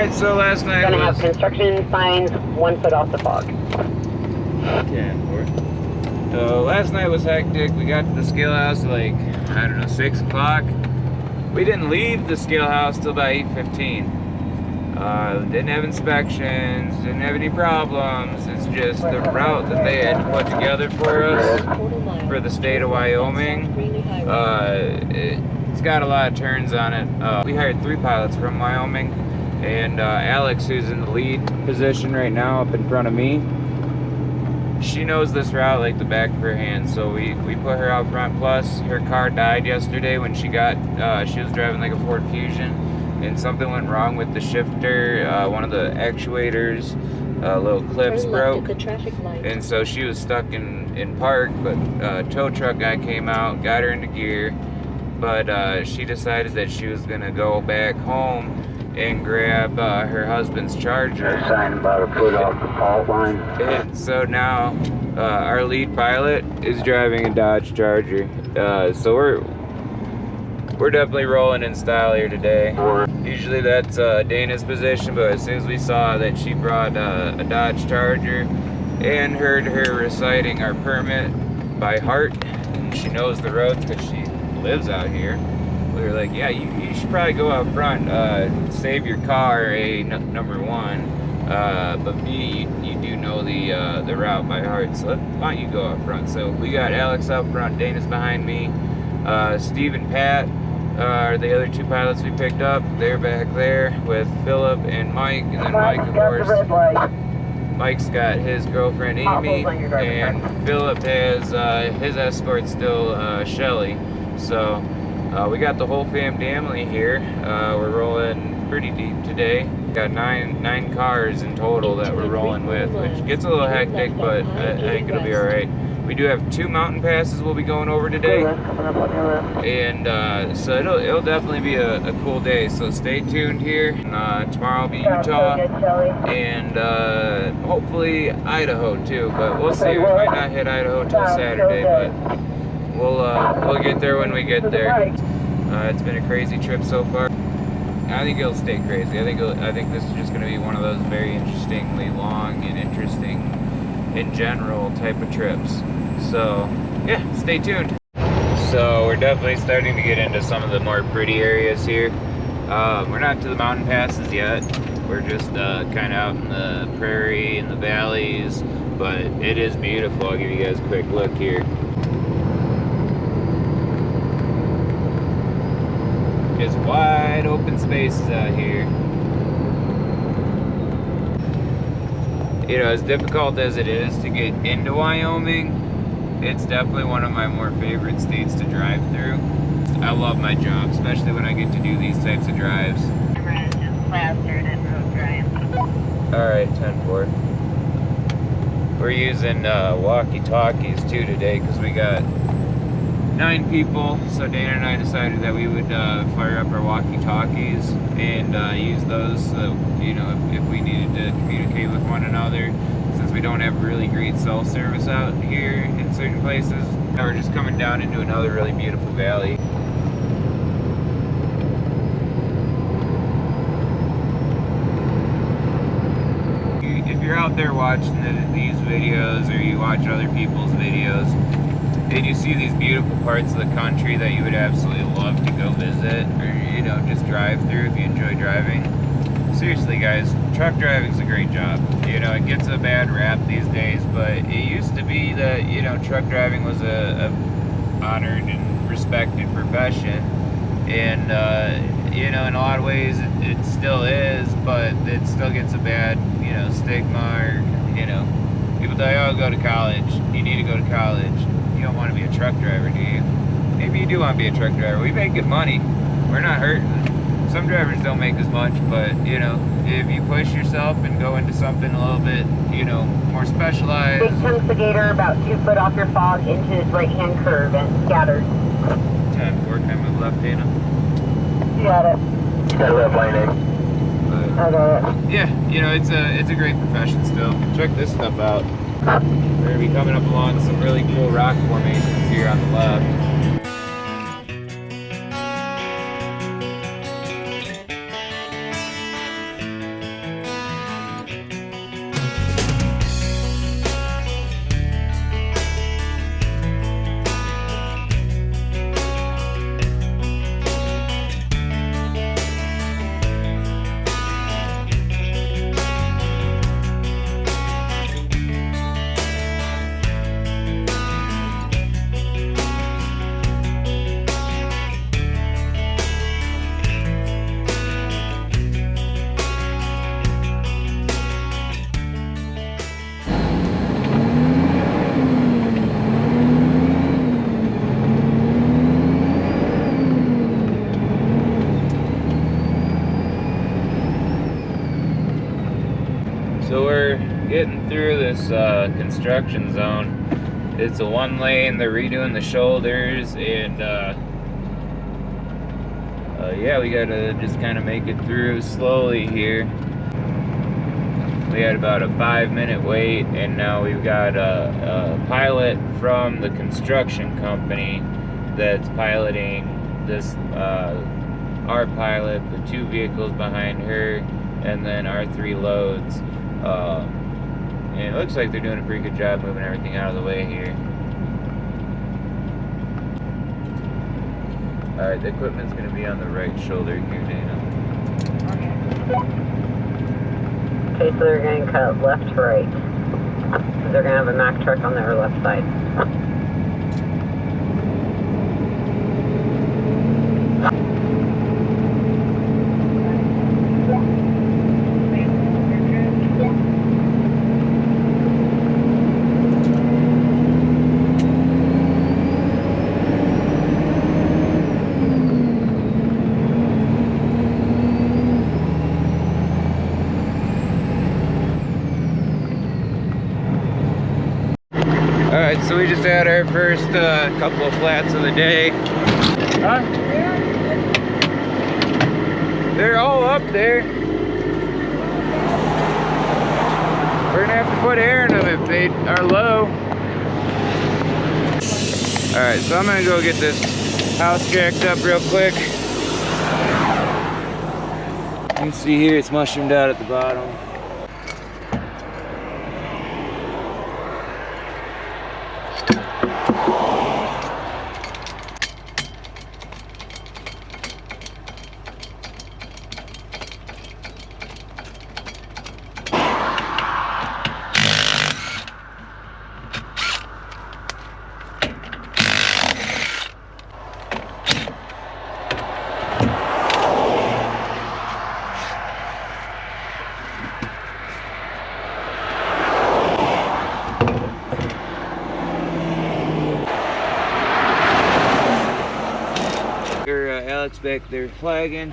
Alright, so last night gonna have construction signs 1 foot off the fog. 10-4. So last night was hectic. We got to the scale house at like, I don't know, 6 o'clock. We didn't leave the scale house till about 8:15. Didn't have inspections, didn't have any problems. It's just the route that they had put together for us for the state of Wyoming. It's got a lot of turns on it. We hired 3 pilots from Wyoming, and Alex, who's in the lead position right now up in front of me, she knows this route like the back of her hand, so we put her out front. Plus her car died yesterday when she was driving like a Ford Fusion, and something went wrong with the shifter. One of the actuators, little clips broke, and so she was stuck in park. But tow truck guy came out, got her into gear, but she decided that she was gonna go back home and grab her husband's Charger. Sign about a foot off the fault line. And so now our lead pilot is driving a Dodge Charger. So we're definitely rolling in style here today. Usually that's Dana's position, but as soon as we saw that she brought a Dodge Charger and heard her reciting our permit by heart, and she knows the roads because she lives out here, we were like, yeah, you should probably go out front, save your car, number one, but B, you do know the route by heart, so why don't you go out front? So we got Alex out front, Dana's behind me, Steve and Pat are the other 2 pilots we picked up. They're back there with Philip and Mike, and then Mike, of course, Mike's got his girlfriend Amy, and Philip has his escort still, Shelly. So we got the whole family here. We're rolling pretty deep today. Got nine cars in total that we're rolling with, which gets a little hectic, but I think it'll be all right. We do have 2 mountain passes we'll be going over today, and so it'll definitely be a cool day. So stay tuned here. Tomorrow will be Utah, and hopefully Idaho too. But we'll see. We might not hit Idaho till Saturday, but we'll get there when we get there. It's been a crazy trip so far. I think it'll stay crazy. I think this is just going to be one of those very interestingly long and interesting in general type of trips. So yeah, stay tuned. So we're definitely starting to get into some of the more pretty areas here. We're not to the mountain passes yet. We're just kind of out in the prairie and the valleys, but it is beautiful. I'll give you guys a quick look here. Just wide open spaces out here. You know, as difficult as it is to get into Wyoming, it's definitely one of my more favorite states to drive through. I love my job, especially when I get to do these types of drives. Alright, 10-4. We're using walkie-talkies too today because we got 9 people, so Dana and I decided that we would fire up our walkie-talkies and use those, so, you know, if we needed to communicate with one another, since we don't have really great cell service out here in certain places. Now we're just coming down into another really beautiful valley. If you're out there watching these videos, or you watch other people's videos, and you see these beautiful parts of the country that you would absolutely love to go visit, or, you know, just drive through if you enjoy driving. Seriously guys, truck driving's a great job. You know, it gets a bad rap these days, but it used to be that, you know, truck driving was a honored and respected profession. And, you know, in a lot of ways it still is, but it still gets a bad, you know, stigma, or, you know, people tell you, oh, go to college. You need to go to college. You don't want to be a truck driver, do you? Maybe you do want to be a truck driver. We make good money. We're not hurting. Some drivers don't make as much, but, you know, if you push yourself and go into something a little bit, you know, more specialized. Big chunks of gator about 2 foot off your fog into his right-hand curve and scattered. 10-4, can I move left, Dana? You got it. Stay left lane, I got it. Yeah, you know, it's a great profession still. Check this stuff out. We're going to be coming up along some really cool rock formations here on the left. So we're getting through this construction zone. It's a one lane, they're redoing the shoulders, and yeah, we gotta just kind of make it through slowly here. We had about a 5-minute wait, and now we've got a pilot from the construction company that's piloting this, our pilot, the 2 vehicles behind her, and then our 3 loads. And it looks like they're doing a pretty good job moving everything out of the way here. Alright, the equipment's going to be on the right shoulder here, Dana. Okay, so they're going to cut left to right. They're going to have a Mack truck on their left side. Alright, so we just had our first couple of flats of the day. Huh? They're all up there. We're gonna have to put air in them if they are low. Alright, so I'm gonna go get this house jacked up real quick. You can see here it's mushroomed out at the bottom. Alex back there flagging.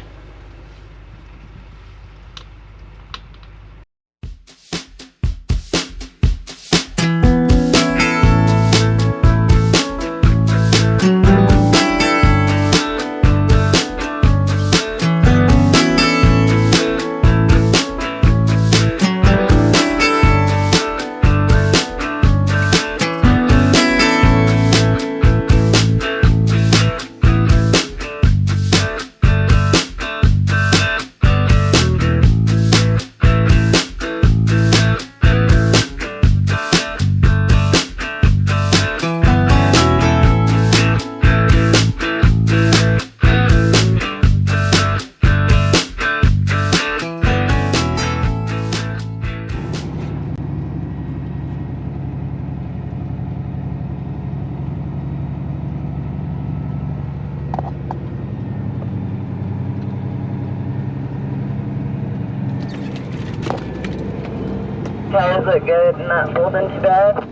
Tires look good, not folding too bad.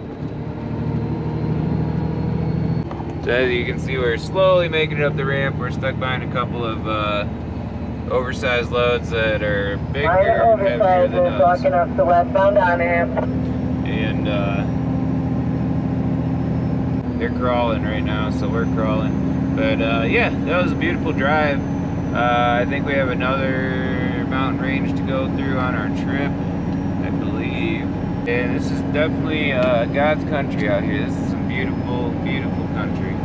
So as you can see, we're slowly making it up the ramp. We're stuck behind a couple of oversized loads that are bigger and heavier than us. Blocking up the westbound on ramp. And they're crawling right now, so we're crawling. But yeah, that was a beautiful drive. I think we have another mountain range to go through on our trip, I believe. And this is definitely God's country out here. This is some beautiful, beautiful country.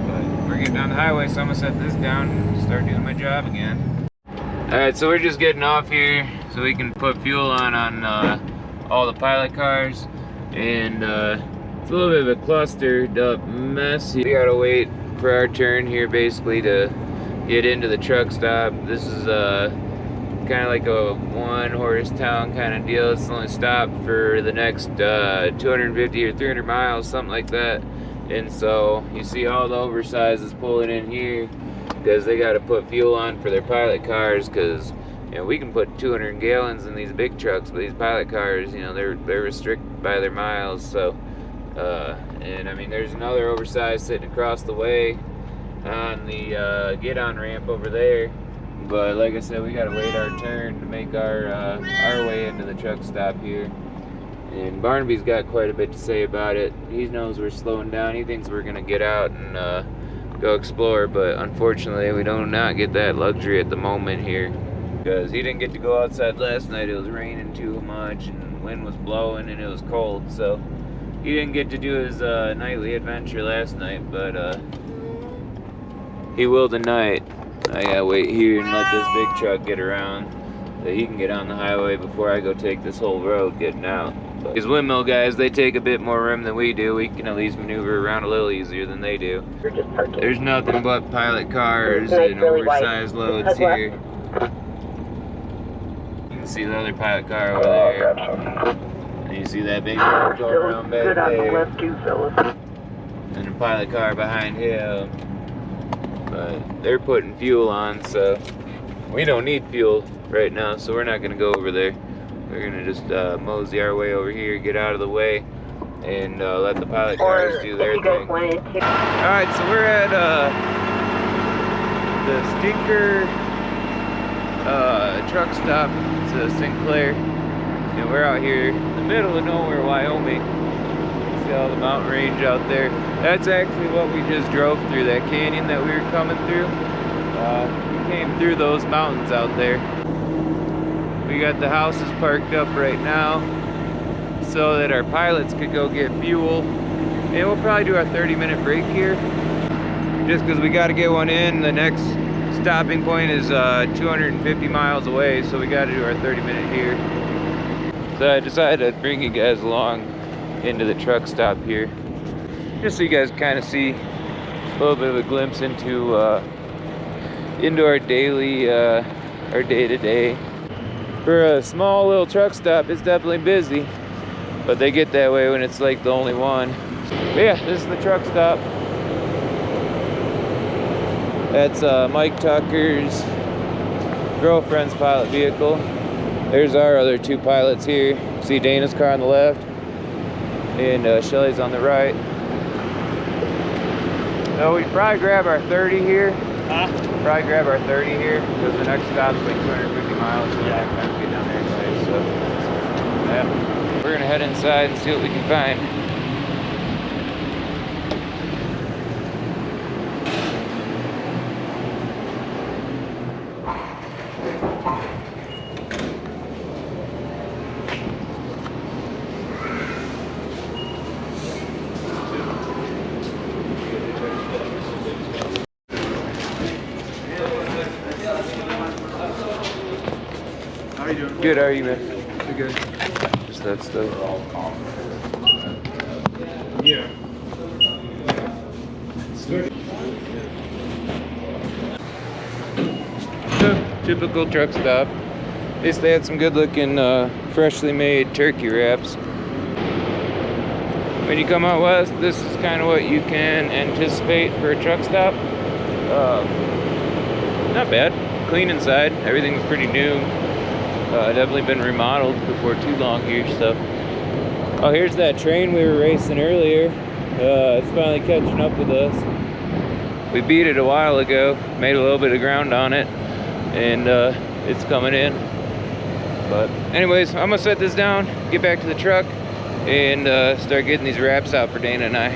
But we're getting on the highway, so I'm gonna set this down and start doing my job again. Alright, so we're just getting off here so we can put fuel on all the pilot cars. And it's a little bit of a clustered up mess. We gotta wait for our turn here basically to get into the truck stop. This is kind of like a one-horse town kind of deal. It's the only stop for the next 250 or 300 miles, something like that. And so you see all the oversizes pulling in here because they got to put fuel on for their pilot cars, because you know we can put 200 gallons in these big trucks, but these pilot cars, you know, they're restricted by their miles. So and I mean, there's another oversized sitting across the way on the get-on ramp over there. But like I said, we gotta wait our turn to make our way into the truck stop here. And Barnaby's got quite a bit to say about it. He knows we're slowing down. He thinks we're gonna get out and go explore, but unfortunately we do not get that luxury at the moment here. Because he didn't get to go outside last night. It was raining too much and wind was blowing and it was cold, so he didn't get to do his nightly adventure last night, but he will tonight. I gotta wait here and let this big truck get around so he can get on the highway before I go take this whole road getting out. But these windmill guys, they take a bit more room than we do. We can at least maneuver around a little easier than they do. We're just parking. There's nothing but pilot cars Nice, and really oversized white. loads here. You can see the other pilot car over there. And you see that big one going around back Good on the there. left too, Phyllis. And a pilot car behind him. But they're putting fuel on, so we don't need fuel right now, so we're not gonna go over there. We're gonna just mosey our way over here, get out of the way, and let the pilot cars do their thing. Alright, so we're at the Stinker truck stop. It's a Sinclair, and we're out here in the middle of nowhere, Wyoming. See all the mountain range out there. That's actually what we just drove through, that canyon that we were coming through. We came through those mountains out there. We got the houses parked up right now so that our pilots could go get fuel. And we'll probably do our 30-minute break here just because we got to get one in. The next stopping point is 250 miles away, so we got to do our 30-minute here. So I decided to bring you guys along into the truck stop here, just so you guys kind of see a little bit of a glimpse into our daily, our day-to-day. For a small little truck stop, it's definitely busy, but they get that way when it's like the only one. But yeah, this is the truck stop. That's Mike Tucker's girlfriend's pilot vehicle. There's our other two pilots here. See Dana's car on the left, and Shelly's on the right. So we probably grab our 30 here. Probably grab our 30 here because the next stop's like 250 miles. So yeah, we're gonna get down there anyway. So yeah, we're gonna head inside and see what we can find. How you doing? Good, how are you, man? Pretty good. Just that stuff. Yeah. Typical truck stop. At least they had some good looking freshly made turkey wraps. When you come out west, this is kind of what you can anticipate for a truck stop. Not bad. Clean inside. Everything's pretty new. Definitely been remodeled before too long here. So, oh, here's that train we were racing earlier. It's finally catching up with us. We beat it a while ago. Made a little bit of ground on it, and it's coming in. But anyways, I'm gonna set this down, get back to the truck, and start getting these wraps out for Dana and I.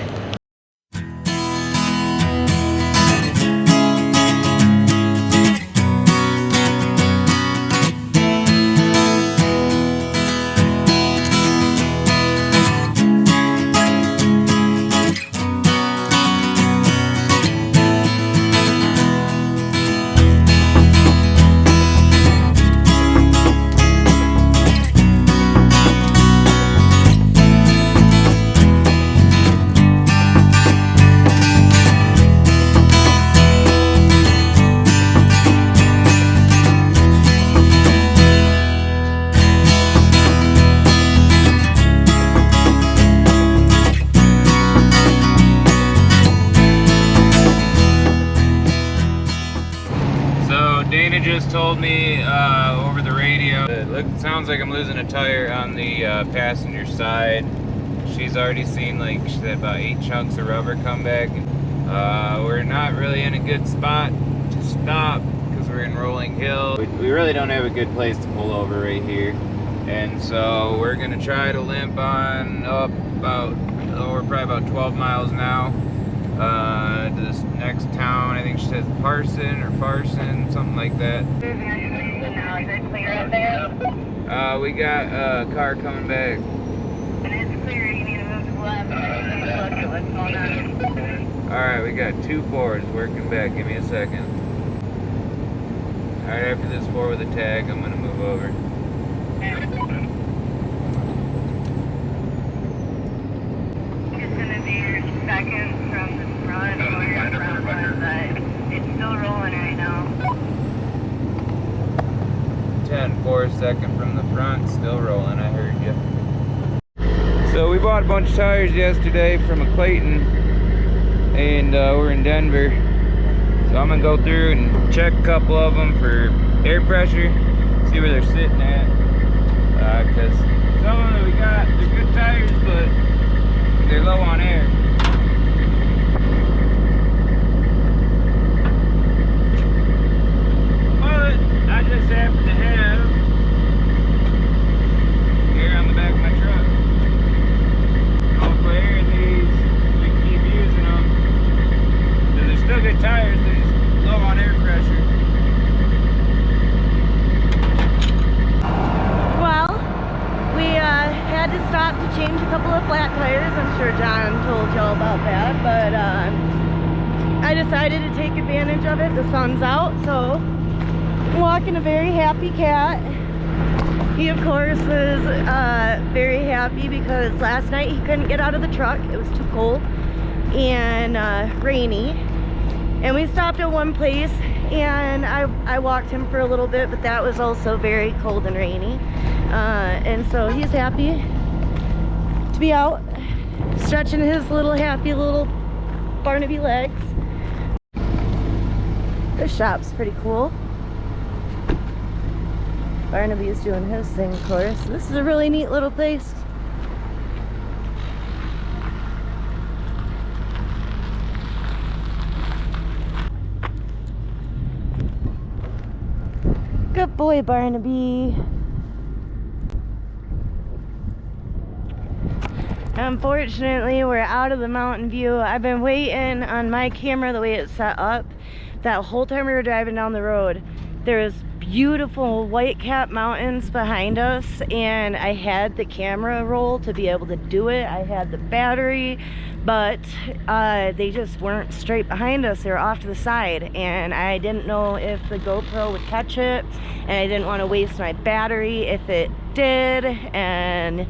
Dana just told me over the radio, it sounds like I'm losing a tire on the passenger side. She's already seen, like, she said, about 8 chunks of rubber come back. We're not really in a good spot to stop because we're in Rolling Hill. We really don't have a good place to pull over right here. And so we're gonna try to limp on up about, we're probably about 12 miles now. To this next town, I think she says Parson or Farson, something like that. Is it clear up there? We got a car coming back. And it's clear, you need to move to the left. Look at what's going on. Alright, we got 2 4s working back. Give me a second. Alright, after this 4 with a tag, I'm gonna move over. It's gonna be your second from the front or your front one side. It's still rolling right now. 10-4 second from the front, still rolling, I heard you. So we bought a bunch of tires yesterday from a Clayton, and we're in Denver. So I'm gonna go through and check a couple of them for air pressure, see where they're sitting at. Because some of them that we got, they're good tires, but they're low on air. But I just happen to have air on the back of my truck. I'll put air in these, we can keep using them. Because they're still good tires, they're just low on air pressure. Well, we had to stop to change a couple of flat tires. I'm sure John told y'all about that, but I decided to take advantage of it. The sun's out, so I'm walking a very happy cat. He, of course, is very happy because last night he couldn't get out of the truck. It was too cold and rainy. And we stopped at one place and I walked him for a little bit, but that was also very cold and rainy. And so he's happy to be out stretching his little happy little Barnaby legs. This shop's pretty cool. Barnaby's doing his thing, of course. This is a really neat little place. Good boy, Barnaby. Unfortunately, we're out of the mountain view. I've been waiting on my camera the way it's set up. That whole time we were driving down the road, there was beautiful white cap mountains behind us, and I had the camera roll to be able to do it. I had the battery, but they just weren't straight behind us. They were off to the side, and I didn't know if the GoPro would catch it, and I didn't want to waste my battery if it did. And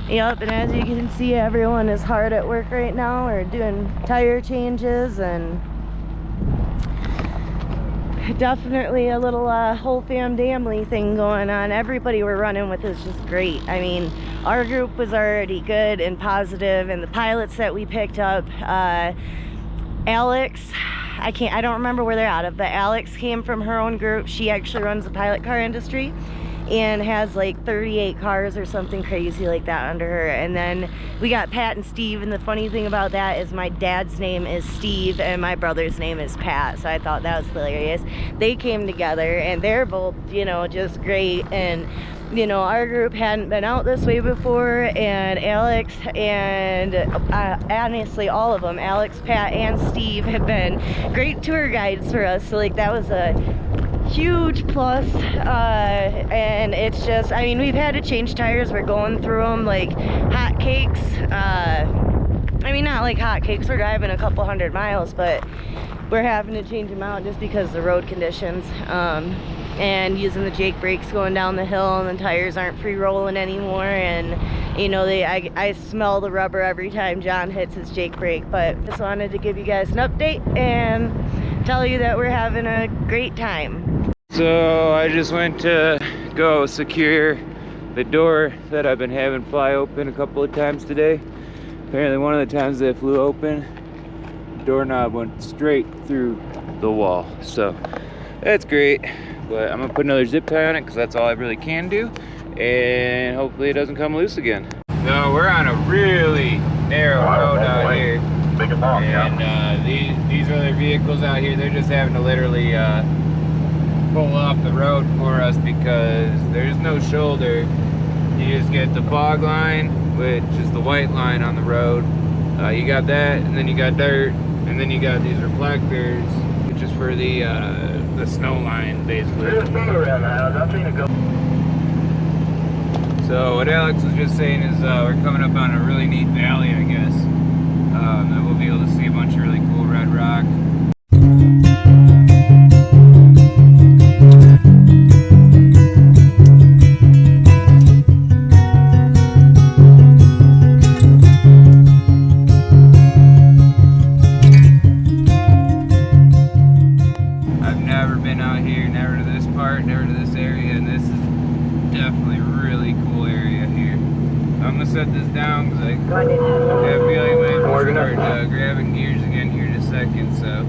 yep, and as you can see, everyone is hard at work right now. We're doing tire changes, and definitely a little whole fam family thing going on. Everybody we're running with is just great. I mean, our group was already good and positive, and the pilots that we picked up, Alex, I don't remember where they're out of, but Alex came from her own group. She actually runs the pilot car industry and has like 38 cars or something crazy like that under her. And then we got Pat and Steve, and the funny thing about that is my dad's name is Steve and my brother's name is Pat, so I thought that was hilarious. They came together and they're both, you know, just great. And you know, our group hadn't been out this way before, and Alex and honestly all of them, Alex, Pat, and Steve, have been great tour guides for us. So like that was a huge plus. And it's just, I mean, we've had to change tires. We're going through them like hotcakes. I mean, not like hotcakes. We're driving a couple 100 miles, but we're having to change them out just because of the road conditions. And using the Jake brakes going down the hill, and the tires aren't free rolling anymore. And you know, I smell the rubber every time John hits his Jake brake. But just wanted to give you guys an update and tell you that we're having a great time. So I just went to go secure the door that I've been having fly open a couple of times today. Apparently one of the times they flew open, the doorknob went straight through the wall. So that's great. But I'm gonna put another zip tie on it because that's all I really can do, and hopefully it doesn't come loose again. So we're on a really narrow road out here, and these other vehicles out here, they're just having to literally pull off the road for us because there's no shoulder. You just get the fog line, which is the white line on the road. You got that, and then you got dirt, and then you got these reflectors, which is for the snow line, basically. There's a photo around the house. I've seen it go. So what Alex was just saying is we're coming up on a really neat valley, I guess. And we'll be able to see a bunch of really cool red rock. I've never been out here, never to this part, never to this area, and this is definitely a really cool area here. I'm gonna set this down because I have a feeling we're gonna start grabbing gears again here in a second. So.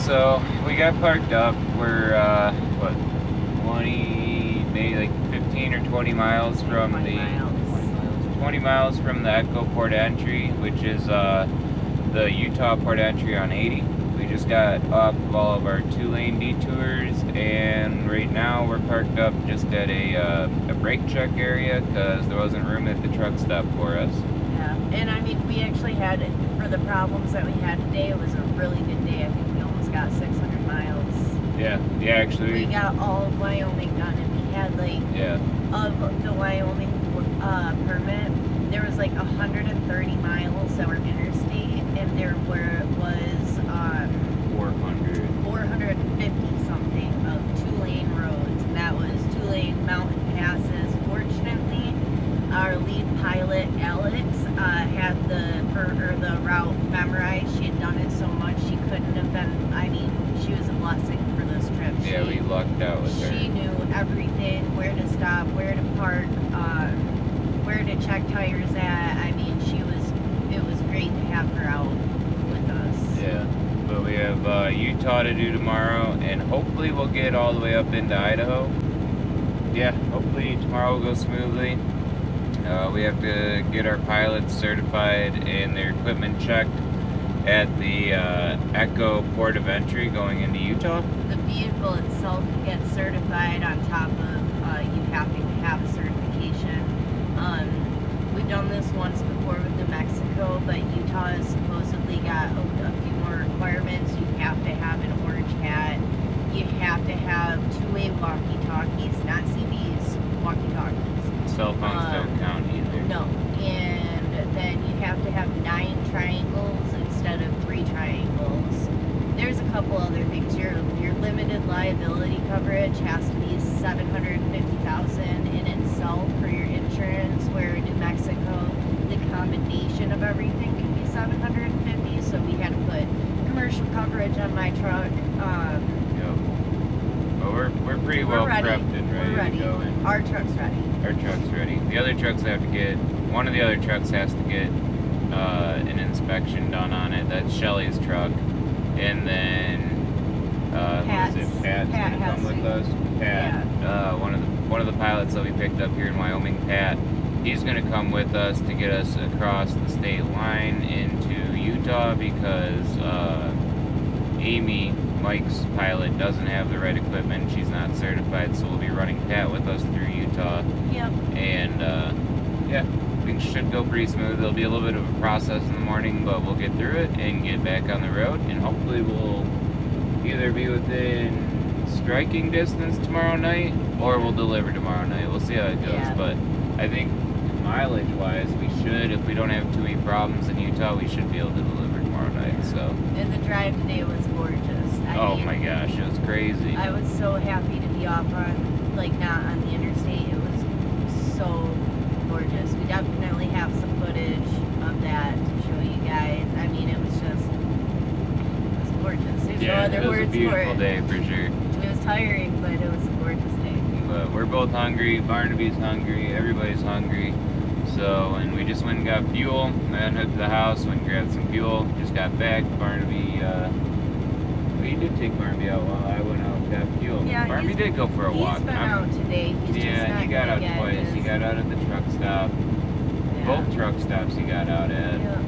So we got parked up. We're what, 20, maybe like 15 or 20 miles from 20 miles from the Echo port entry, which is the Utah port entry on 80. We just got off of all of our 2-lane detours, and right now we're parked up just at a brake check area because there wasn't room at the truck stop for us. Yeah, and I mean, we actually had, for the problems that we had today, it was a really good day. I think we almost got 600 miles. Yeah, actually. We got all of Wyoming done, and we had like, of the Wyoming permit, there was like 130 miles that were interstate, and there was 450 something of 2-lane roads, and that was 2-lane mountain passes. Fortunately, our lead pilot, Alex, had the route memorized. She had done it so much she couldn't have been, I mean, she was a blessing for this trip. Yeah, we lucked out with her. She knew everything, where to stop, where to park, where to check tires at. I mean, it was great to have her out with us. Yeah, but we have Utah to do tomorrow, and hopefully we'll get all the way up into Idaho. Yeah, hopefully tomorrow will go smoothly. We have to get our pilots certified and their equipment checked at the Echo port of entry going into Utah. The vehicle itself gets certified on top of you having to have a certification. We've done this once before with New Mexico, but Utah has supposedly got a few more requirements. You have to have an orange hat. You have to have 2-way walkie-talkies, not CBs, walkie-talkies. Cell phones don't count either. No, and then you have to have 9 triangles instead of 3 triangles. There's a couple other things. Your limited liability coverage has to be $750,000 in itself for your insurance. Where in New Mexico, the combination of everything can be $750,000. So we had to put commercial coverage on my truck. But we're pretty well prepped and ready to go in. Our truck's ready. Our truck's ready. The other trucks have to get, one of the other trucks has to get an inspection done on it. That's Shelly's truck. And then, who is it? Pat's gonna come with us. Pat, Yeah. One of the pilots that we picked up here in Wyoming, Pat, he's gonna come with us to get us across the state line into Utah because Amy, Mike's pilot, doesn't have the right equipment. She's not certified, so we'll be running Pat with us through Utah. Yep. And yeah, things should go pretty smooth. There'll be a little bit of a process in the morning, but we'll get through it and get back on the road, and hopefully we'll either be within striking distance tomorrow night or we'll deliver tomorrow night. We'll see how it goes. Yeah. But I think mileage wise we should, if we don't have too many problems in Utah, we should be able to deliver tomorrow night. So And the drive today was gorgeous. I oh mean, my gosh, it was crazy. I was so happy to be be off on, like, not on the interstate. It was so gorgeous. We definitely have some footage of that to show you guys. I mean, it was gorgeous. There's no other it was words a for beautiful it. day for sure. It was tiring, but it was a gorgeous day. But we're both hungry. Barnaby's hungry. Everybody's hungry. So, and we just went and got fuel. Then headed to the house, went and grabbed some fuel. Just got back. Barnaby, we did take Barnaby out while I went out and got fuel. Yeah, Barnaby did go for a walk. He's been out today. He's just Yeah, not he got gonna out get twice. his- He got out at the truck stop. Yeah. Both truck stops he got out at. Yeah.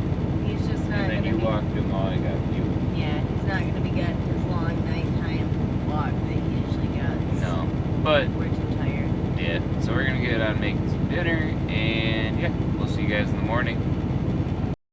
He's just not And then gonna you be. walked him while I got fuel. Yeah, he's not gonna be getting his long nighttime walk that he usually gets. No. But We're too tired. yeah, so we're gonna get out and make some dinner, and yeah, we'll see you guys in the morning.